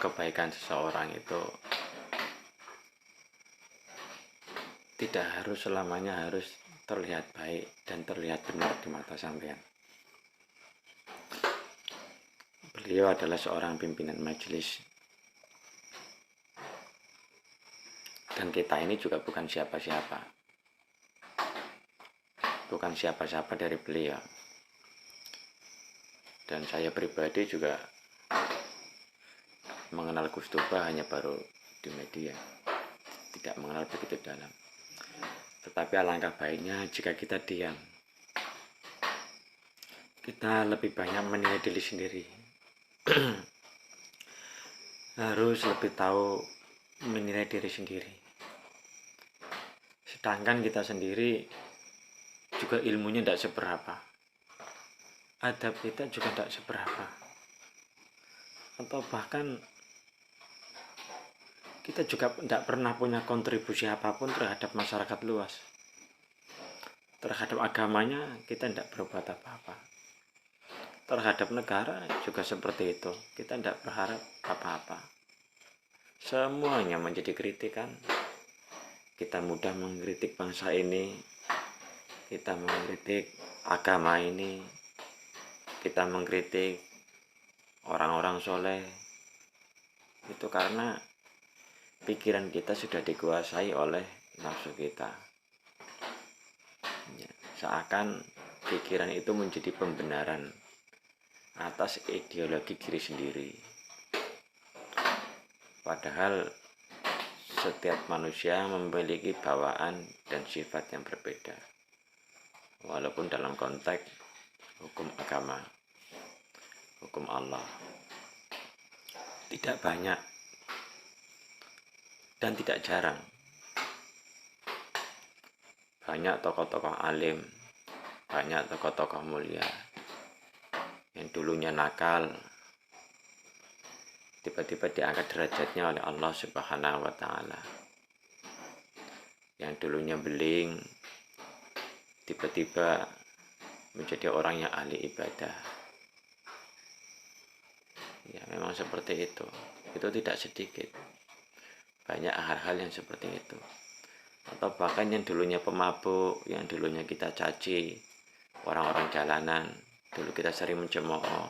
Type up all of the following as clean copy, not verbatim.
kebaikan seseorang itu tidak harus selamanya harus terlihat baik dan terlihat benar di mata sampean. Beliau adalah seorang pimpinan majelis, dan kita ini juga bukan siapa-siapa, bukan siapa-siapa dari beliau. Dan saya pribadi juga mengenal Gus Tuba hanya baru di media, tidak mengenal begitu dalam. Tetapi alangkah baiknya jika kita diam, kita lebih banyak menilai diri sendiri. Harus lebih tahu menilai diri sendiri. Sedangkan kita sendiri juga ilmunya tidak seberapa, adab kita juga tidak seberapa, atau bahkan kita juga tidak pernah punya kontribusi apapun terhadap masyarakat luas. Terhadap agamanya kita tidak berbuat apa-apa. Terhadap negara juga seperti itu, kita tidak berharap apa-apa. Semuanya menjadi kritikan. Kita mudah mengkritik bangsa ini, kita mengkritik agama ini, kita mengkritik orang-orang soleh. Itu karena pikiran kita sudah dikuasai oleh nafsu kita. Seakan pikiran itu menjadi pembenaran atas ideologi diri sendiri. Padahal setiap manusia memiliki bawaan dan sifat yang berbeda, walaupun dalam konteks hukum agama, hukum Allah, tidak banyak dan tidak jarang banyak tokoh-tokoh alim, banyak tokoh-tokoh mulia yang dulunya nakal tiba-tiba diangkat derajatnya oleh Allah Subhanahu wa Ta'ala. Yang dulunya beling tiba-tiba menjadi orang yang ahli ibadah. Ya, memang seperti itu. Itu tidak sedikit. Banyak hal-hal yang seperti itu. Atau bahkan yang dulunya pemabuk, yang dulunya kita caci, orang-orang jalanan, dulu kita sering mencemooh,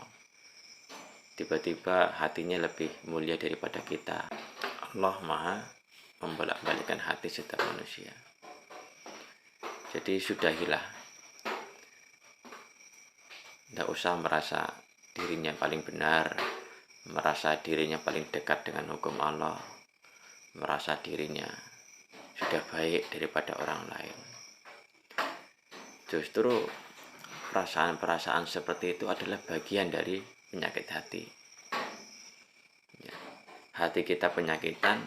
tiba-tiba hatinya lebih mulia daripada kita. Allah Maha membolak-balikkan hati setiap manusia. Jadi sudahilah, tidak usah merasa dirinya paling benar, merasa dirinya paling dekat dengan hukum Allah, merasa dirinya sudah baik daripada orang lain. Justru perasaan-perasaan seperti itu adalah bagian dari penyakit hati. Hati kita penyakitan,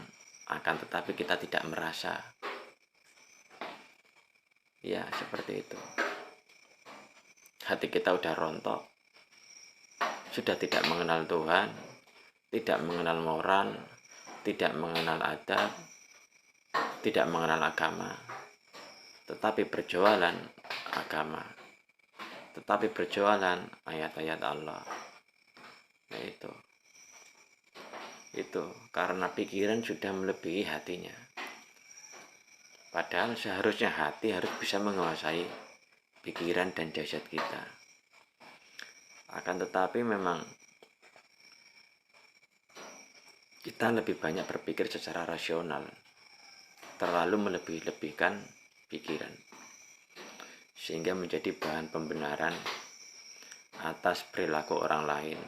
akan tetapi kita tidak merasa. Ya, seperti itu. Hati kita udah rontok, sudah tidak mengenal Tuhan, tidak mengenal moral, tidak mengenal adab, tidak mengenal agama, tetapi berjualan agama, tetapi berjualan ayat-ayat Allah. Nah, itu karena pikiran sudah melebihi hatinya. Padahal seharusnya hati harus bisa menguasai pikiran dan jasad kita. Akan tetapi memang kita lebih banyak berpikir secara rasional, terlalu melebih-lebihkan pikiran, sehingga menjadi bahan pembenaran atas perilaku orang lain.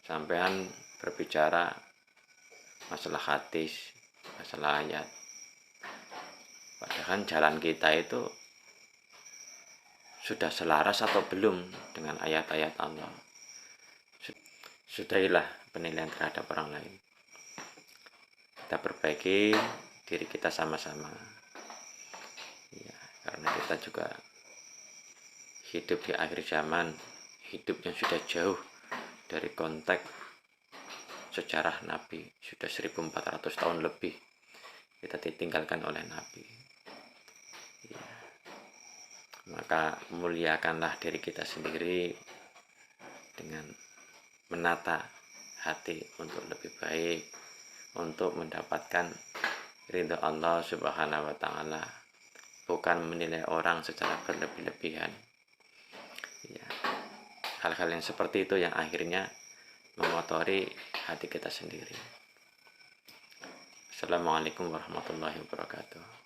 Sampean berbicara masalah hadis, masalah ayat, padahal jalan kita itu sudah selaras atau belum dengan ayat-ayat Allah. Sudahilah penilaian terhadap orang lain. Kita perbaiki diri kita sama-sama. Ya, karena kita juga hidup di akhir zaman, hidup yang sudah jauh dari konteks sejarah Nabi. Sudah 1400 tahun lebih kita ditinggalkan oleh Nabi. Ya. Maka muliakanlah diri kita sendiri, dengan menata hati untuk lebih baik, untuk mendapatkan ridho Allah Subhanahu wa Ta'ala, bukan menilai orang secara berlebih-lebihan. Ya, hal-hal yang seperti itu yang akhirnya mengotori hati kita sendiri. Assalamualaikum warahmatullahi wabarakatuh.